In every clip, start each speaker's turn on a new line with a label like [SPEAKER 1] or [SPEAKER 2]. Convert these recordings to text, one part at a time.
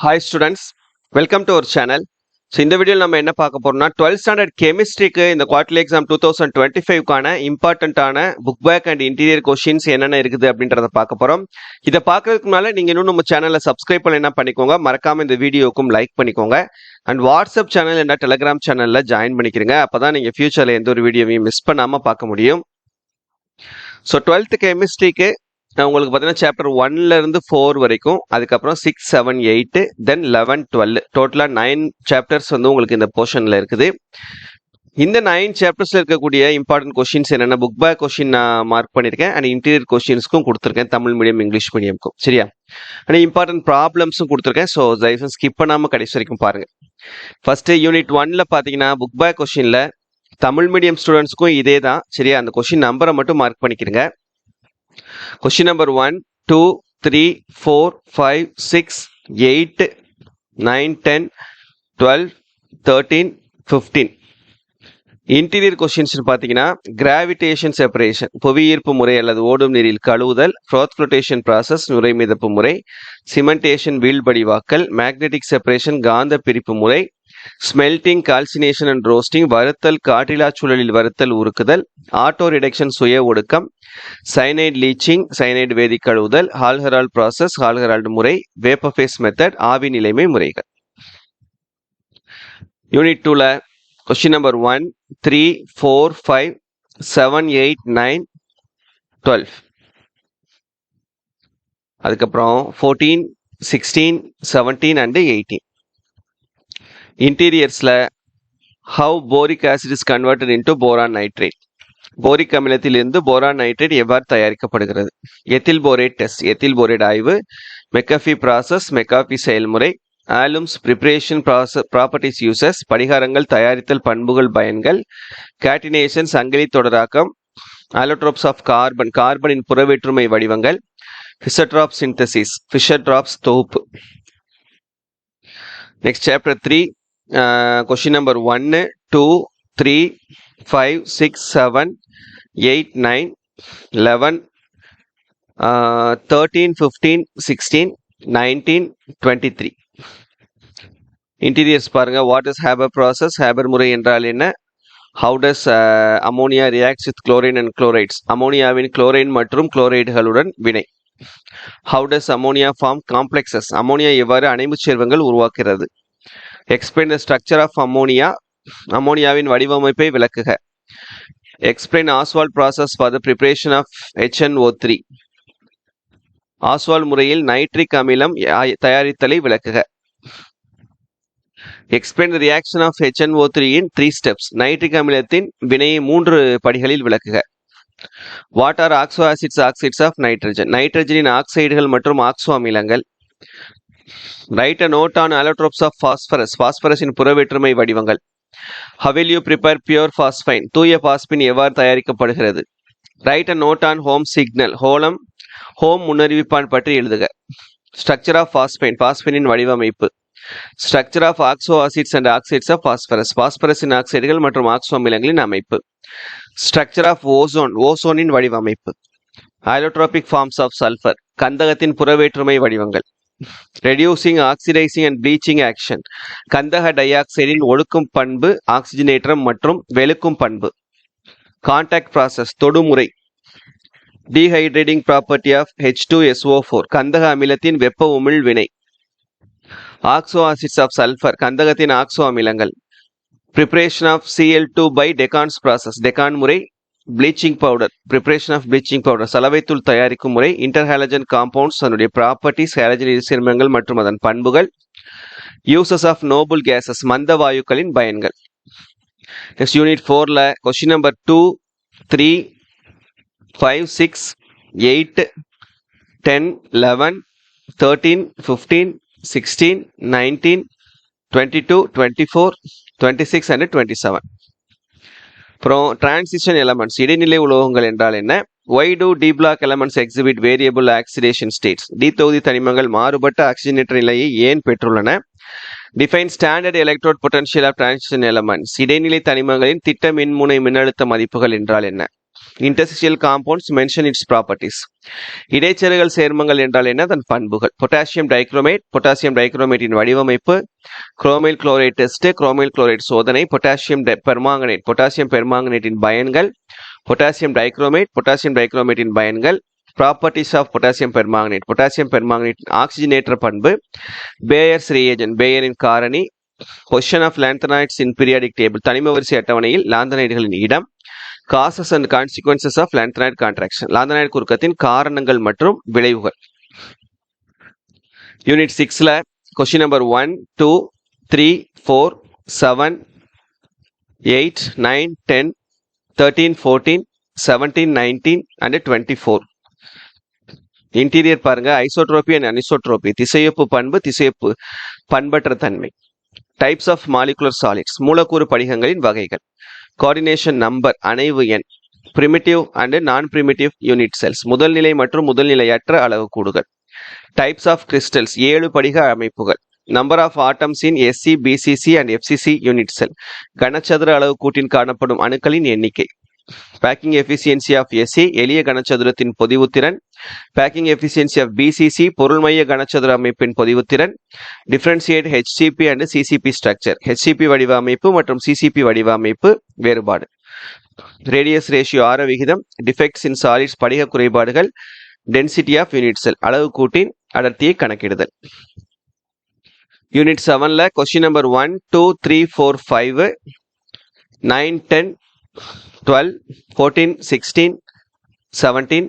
[SPEAKER 1] Hi students, welcome to our channel. So இந்த வீடியோல நம்ம என்ன பார்க்க போறோம்னா 12th ஸ்டாண்டர்ட் கெமிஸ்ட்ரிக்கு இந்த குவார்டர்லி எக்ஸாம் 2025க்கான இம்பார்ட்டன்ட்டான book back and interior questions என்னென்ன இருக்குது அப்படின்றத பார்க்க போறோம். இதை பார்க்கறதுக்கு முன்னால நீங்க இன்னும் நம்ம சேனலை சப்ஸ்கிரைப் பண்ண பண்ணிக்கோங்க, மறக்காம இந்த வீடியோக்கும் லைக் பண்ணிக்கோங்க அண்ட் வாட்ஸ்அப் சேனல் என்ன டெலிகிராம் சேனல்ல ஜாயின் பண்ணிக்கிறீங்க. அப்பதான் நீங்க ஃபியூச்சர்ல எந்த ஒரு வீடியோவையும் மிஸ் பண்ணாம பார்க்க முடியும். ஸோ 12th கெமிஸ்ட்ரிக்கு உங்களுக்கு பார்த்தீங்கன்னா சாப்டர் 1ல இருந்து 4 வரைக்கும், அதுக்கப்புறம் 6, 7, 8, தென் 11, 12 டோட்டலாக 9 சாப்டர்ஸ் வந்து உங்களுக்கு இந்த போர்ஷனில் இருக்குது. இந்த 9 சாப்டர்ஸில் இருக்கக்கூடிய இம்பார்ட்டன்ட் கொஸ்டின்ஸ் என்னென்ன புக் பேக் கொஸ்டின் நான் மார்க் பண்ணியிருக்கேன் அண்ட் இன்டீரியர் கொஸ்டின்ஸ்க்கும் கொடுத்துருக்கேன், தமிழ் மீடியம் இங்கிலீஷ் மீடியம்க்கும். சரியா? ஆனால் இம்பார்ட்டன்ட் ப்ராப்ளம்ஸும் கொடுத்துருக்கேன். ஸோ தயவு ஸ்கிப் பண்ணாமல் கடைசி வரைக்கும் பாருங்கள். ஃபர்ஸ்ட் யூனிட் 1ல பார்த்தீங்கன்னா புக் பேக் கொஸ்டினில் தமிழ் மீடியம் ஸ்டூடெண்ட்ஸ்க்கும் இதே தான். சரியா? அந்த கொஸ்டின் நம்பரை மட்டும் mark பண்ணிக்கிறங்க. Question number 1, 2, 3, 4, 5, 6, 8, 9, 10, 12, 13, 15. Interior questions பார்த்தீங்கன்னா கிராவிடேஷன் செப்பரேஷன், புவியீர்ப்பு முறை அல்லது ஓடும் நீரில் கழுவுதல், ஃப்ரோத் ஃப்ளோட்டேஷன் ப்ராசஸ், நுரை மிதப்பு முறை, சிமெண்டேஷன் வீழ்படிவாக்கல், மேக்னெட்டிக் செப்பரேஷன் காந்த பிரிப்பு முறை, ஸ்மெல்டிங், கால்சினேஷன் அண்ட் ரோஸ்டிங், வறுத்தல், காற்றிலா சூழலில் வறுத்தல் உருக்குதல், ஆட்டோ ரிடக்ஷன் சுய ஒடுக்கம், சைனைட் லீச்சிங், சைனைட் வேதி கழுவுதல், ஹால்ஹெரால்ட் ப்ராசஸ், ஹால்ஹெரால்ட் முறை, வேப்பர் ஃபேஸ் மெத்தட், ஆவி நிலைமை முறைகள். யூனிட் 2ல கொஸ்டின் நம்பர் 1, 3, 4, 5, 7, 8, 9, 12. அதுக்கப்புறம் 14, 16, 17 அண்ட் 18. இன்டீரியர்ஸ்ல how boric acid is converted into boron nitrate, boric அமிலத்திலிருந்து போரான் நைட்ரேட் எவ்வாறு தயாரிக்கப்படுகிறது, ethyl borate test, ethyl borate ஆய்வு, மெக்காஃபி ப்ராசஸ், மெக்காஃபி செயல்முறை, ஆலூம்ஸ் ப்ரிப்பரேஷன் ப்ராப்பர்ட்டிஸ் யூசஸ், படிகாரங்கள் தயாரித்தல் பண்புகள் பயன்கள், கேட்டினேஷன் சங்கிலி தொடராக்கம், ஆலோட்ரோப்ஸ் ஆஃப் கார்பன், கார்பனின் புறவேற்றுமை வடிவங்கள், ஃபிஷர்-ட்ராப் சிந்தசிஸ், ஃபிஷர்-ட்ராப்ஸ் தொகுப்பு. Next chapter 3, question number 1, 2, 3, 5, 6, 7, 8, 9, 11, 13, 15, 16, 19, 23. Interiors பாருங்க. What is Haber process, Haber முறை என்றால் என்ன, how does ammonia reacts with chlorine and chlorides, அமோனியாவின் குளோரைன் மற்றும் குளோரைடுகளுடன் வினை. How does ammonia form complexes, ammonia எவ்வாறு அணைவுச் சேர்மங்கள் உருவாக்குகிறது. Explain the structure of ammonia, அமோனியாவின் வடிவமைப்பை விளக்குக. Explain Ostwald process for the preparation of HNO3, Ostwald முறையில் நைட்ரிக் அமிலம் தயாரித்தலை விளக்குக. Explain the reaction of HNO3 in 3 steps, nitric அமிலத்தின் வினையை 3 படிகளில் விளக்குக. What are oxo acids, oxides of nitrogen, நைட்ரஜனின் ஆக்சைடுகள் மற்றும் ஆக்சோ அமிலங்கள். Write a note on allotropes of phosphorus, பாஸ்பரஸின் புறவேற்றுமை வடிவங்கள். How will you prepare pure phosphine, தூய பாஸ்பின் எவ்வாறு தயாரிக்கப்படுகிறது. Write a note on home signal, home முன்னறிவிப்பான் பற்றி எழுதுக. ஸ்ட்ரக்சர் ஆஃப் பாஸ்பைன், பாஸ்பினின் வடிவமைப்பு. Structure of oxo acids and oxides of phosphorus, பாஸ்பரஸின் ஆக்சைடுகள் மற்றும் ஆக்சோ அமிலங்களின் அமைப்பு. ஸ்ட்ரக்சர் ஆஃப் ஓசோன், ஓசோனின் வடிவமைப்பு. ஐலோட்ரோபிக் ஃபார்ம்ஸ் ஆஃப் சல்ஃபர், கந்தகத்தின் புறவேற்றுமை வடிவங்கள். Reducing, oxidising and bleaching action, கந்தக டை ஆக்சைடின் ஒடுக்கும் பண்பு, ஆக்சிஜனேற்றம் மற்றும் வெளுக்கும் பண்பு. கான்டாக்ட் ப்ராசஸ், தொடுமுறை. டீஹைட்ரேட்டிங் ப்ராப்பர்ட்டி ஆஃப் H2SO4, கந்தக அமிலத்தின் வெப்ப உமிழ் வினை. ஆக்சோ ஆசிட்ஸ் ஆஃப் சல்ஃபர், கந்தகத்தின் ஆக்சோ அமிலங்கள். Preparation of Cl2 by Deacon's process, Deacon முறை. Bleaching powder, preparation of bleaching powder, சலவைத்தூள் தயாரிக்கும் முறை. இன்டர்ஹாலஜன் காம்பவுண்ட்ஸ், அதனுடைய ப்ராப்பர்ட்டிஸ், ஹாலஜன் சேர்மங்கள் மற்றும் அதன் பண்புகள். யூசஸ் ஆஃப் நோபல் கேசஸ், மந்த வாயுக்களின் பயன்கள். நெக்ஸ்ட் யூனிட் 4ல கொஸ்டின் நம்பர் 2, 3, 5, 6, 8, 10, 11, 13, 15, 16, 19, 22, 24, 26 and 27. அப்புறம் டிரான்சிஷன் எலமெண்ட்ஸ், இடைநிலை உலோகங்கள் என்றால் என்ன. Why do D block elements exhibit variable oxidation states, D தொகுதி தனிமங்கள் மாறுபட்ட ஆக்சிஜனேற்ற நிலையை ஏன் பெற்றுள்ளன. Define standard electrode potential of transition elements, இடைநிலை தனிமங்களின் திட்ட மின்முனை மின்னழுத்த மதிப்புகள் என்றால் என்ன. Interstitial compounds mention its properties. இடைச்செருகல் சேர்மங்கள் என்றால் என்ன? அதன் பண்புகள். பொட்டாசியம் டைக்ரோமேட், பொட்டாசியம் டைக்ரோமேட்டின் வடிவமைப்பு, chromyl chloride test, chromyl chloride சோதனை, பொட்டாசியம் பெர்மாங்கனேட், பொட்டாசியம் பெர்மாங்கனேட்டின் பயன்கள், பொட்டாசியம் டைக்ரோமேட், பொட்டாசியம் டைக்ரோமேட்டின் பயன்கள், properties of potassium permanganate, potassium பெர்மாங்கனேட்டின் ஆக்சிஜனேற்ற பண்பு, பேயர்ஸ் ரியேஜன், பேயரின் காரணி, position of lanthanides in periodic table, தனிம வரிசை அட்டவணையில் லாந்தனைடுகளின் இடம், causes and consequences of lanthanide contraction, lanthanide குறுக்கத்தின் காரணங்கள் மற்றும் விளைவுகள். யூனிட் 6ல கொஸ்டின் நம்பர் 1, 2, 3, 4, 7, 8, 9, 10, 13, 14, 17, 19 and 24. இன்டீரியர் பாருங்க. ஐசோட்ரோபி அண்ட் அனிசோட்ரோபி, திசையொப்பு பண்பு, திசையொப்பு பண்பற்ற தன்மை. டைப்ஸ் ஆஃப் மாலிகுலர் சாலிட்ஸ், மூலக்கூறு படிகங்களின் வகைகள். கோஆர்டினேஷன் நம்பர், அணைவு எண். Primitive and non primitive unit cells, முதல்நிலை மற்றும் முதல்நிலையற்ற அளவுக்கூடுகள். டைப்ஸ் ஆஃப் கிறிஸ்டல்ஸ், 7 படிக அமைப்புகள். Number of atoms in SC, BCC and FCC unit cell, கனச்சதுர அளவுக்கூட்டின் காணப்படும் அணுக்களின் எண்ணிக்கை. பேக்கிங் எஃபிசியன்சி ஆஃப் SC, எளிய கனச்சதுரத்தின் பொதிவுத்திறன். பேக்கிங் எஃபிசியன்சி ஆஃப் BCC, பொருள்மைய கனச்சதுர அமைப்பின் பொதிவுத்திறன். Differentiate HCP and CCP structure, HCP வடிவ அமைப்பு மற்றும் CCP வடிவ அமைப்பு வேறுபாடு. ரேடியஸ் ரேஷியோ, ஆர விகிதம். டிஃபெக்ட்ஸ் இன் சாலிட்ஸ், படிக குறைபாடுகள். டென்சிட்டி ஆஃப் யூனிட் செல், அளவுக்கூட்டின் அடர்த்தியை கணக்கிடுதல். யூனிட் 7ல கொஸ்டின் நம்பர் 1, 2, 3, 4, 5, 9, 10, 12, 14, 16, 17,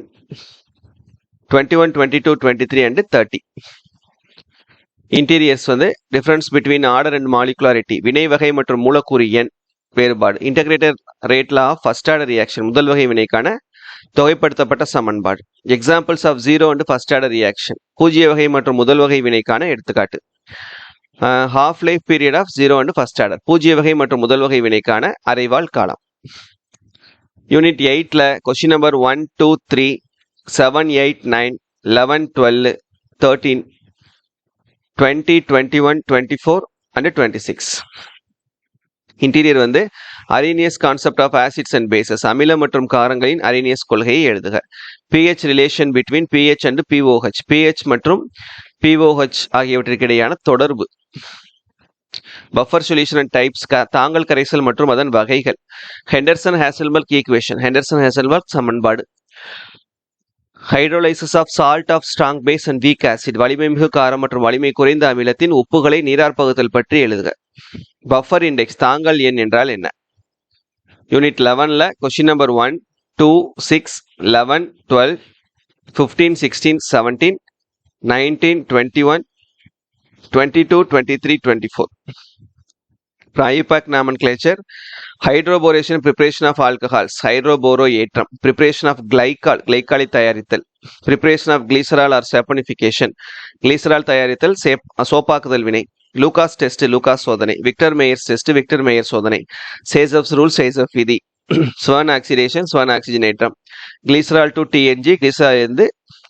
[SPEAKER 1] 21, 22, 23 and 30. இன்டீரியர்ஸ் வந்து difference between order and molecularity, வினை வகை மற்றும் மூலக்கூறு எண் வேறுபாடு. Integrated rate law of first order reaction, முதல் வகை வினைக்கான தொகைப்படுத்தப்பட்ட சமன்பாடு. Examples of zero and first order reaction, பூஜ்ய வகை மற்றும் முதல் வகை வினைக்கான எடுத்துக்காட்டு. Half life period of zero and first order, பூஜ்ய வகை மற்றும் முதல் வகை வினைக்கான அரைவால் காலம். யூனிட் 8ல கொஸ்டின் நம்பர் 1, 2, 3, 7, 8, 9, 11, 12, 13, 20, 21, 24 and 26. இன்டீரியர் வந்து Arrhenius concept of acids and bases, அமில மற்றும் காரங்களின் அரீனியஸ் கொள்கையை எழுதுக. pH relation between pH and POH, pH மற்றும் POH ஆகியவற்றிற்கு இடையான தொடர்பு. பஃபர் சொல்யூஷன் அண்ட் டைப்ஸ், தாங்கல் கரைசல் மற்றும் அதன் வகைகள். Henderson Hasselbalch equation, Henderson Hasselbalch சமன்பாடு. Hydrolysis of salt of strong base and weak acid, வலிமை மிகு காரம் மற்றும் வலிமை குறைந்த அமிலத்தின் உப்புகளை நீராற்பகுத்தல் பற்றி எழுதுக. பஃபர் இண்டெக்ஸ், தாங்கல் எண் என்றால் என்ன? யூனிட் 11ல question number 1, 2, 6, 11, 12, 15, 16, 17, 19, 21, 22, 23, 24. IUPAC nomenclature. Hydroboration, preparation of alcohols, ஹைட்ரோபோரோ ஏற்றம். பிரிப்பரேஷன் ஆஃப் கிளைகால், கிளைகாலை தயாரித்தல். Preparation of glycerol or saponification, glycerol தயாரித்தல், சோப்பாக்குதல் வினை. லூகாஸ் டெஸ்ட், லூகாஸ் சோதனை. Victor Meyer's test, Victor Meyer சோதனை. சேசப்ஸ் ரூல், சேசப் விதி. ஸ்வான் ஆக்சிடேஷன், ஸ்வான் ஆக்சிஜனேற்றம். கிளிசரால் டு TNG, கிளிசரால் இருந்து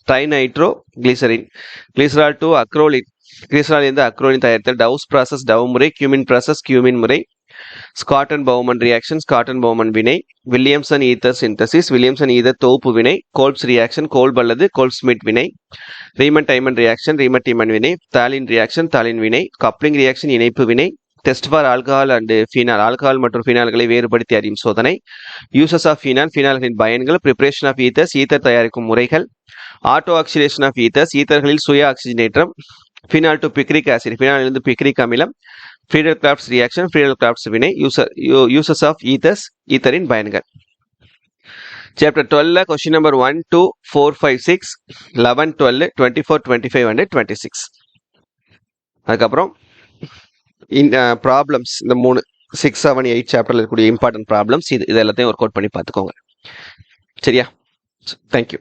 [SPEAKER 1] trinitroglycerin. Glycerol to acrolein, glycerol இருந்து அக்ரோலின் தயாரித்தல். டவுஸ் ப்ராசஸ், டவ் முறை. கியூமின் ப்ராசஸ், கியூமின் முறை. Scott and Baumann reaction, Scott and Bowman வினை. Williamson ether synthesis, Williamson ether தொகுப்பு வினை. Kolbe's reaction, Kolbe அல்லது Kolbe Schmitt வினை. Reimer Tiemann reaction, Reimer Tiemann வினை. தாலின் ரியாக்ஷன், தாலின் வினை. கப்ளிங் ரியாக்ஷன், இணைப்பு வினை. Test for alcohol and phenol, alcohol மற்றும் ஃபீனால்களை வேறுபடுத்தி அறியும் சோதனை. யூசஸ் ஆஃப் ஃபீனால், ஃபீனால்களின் பயன்கள். ப்ரிப்பரேஷன் ஆஃப் ஈத்தர்ஸ், ஈத்தர் தயாரிக்கும் முறைகள். ஆட்டோ ஆக்சிடேஷன் ஆஃப் ஈத்தர்ஸ், ஈத்தர்களில் சுய ஆக்சிஜனேற்றம். ஃபினால் டு பிக்ரிக் ஆசிட், ஃபினாலிலிருந்து பிக்ரிக் அமிலம். Friedel Crafts reaction, Friedel Crafts வினை. யூசஸ் ஆஃப் ஈத்தர்ஸ், ஈத்தரின் பயன்கள். சாப்டர் 12ல கொஸ்டின் நம்பர் 1, 2, 4, 5, 6, 11, 12, 24, 25 and 26. அதுக்கப்புறம் ப்ராப்ளம்ஸ், இந்த 3, 6, 7, 8 சாப்டர்ல இருக்கக்கூடிய இம்பார்ட்டன்ட் ப்ராப்ளம்ஸ் இது எல்லாத்தையும் ஒர்க் அவுட் பண்ணி பார்த்துக்கோங்க. சரியா? தேங்க்யூ.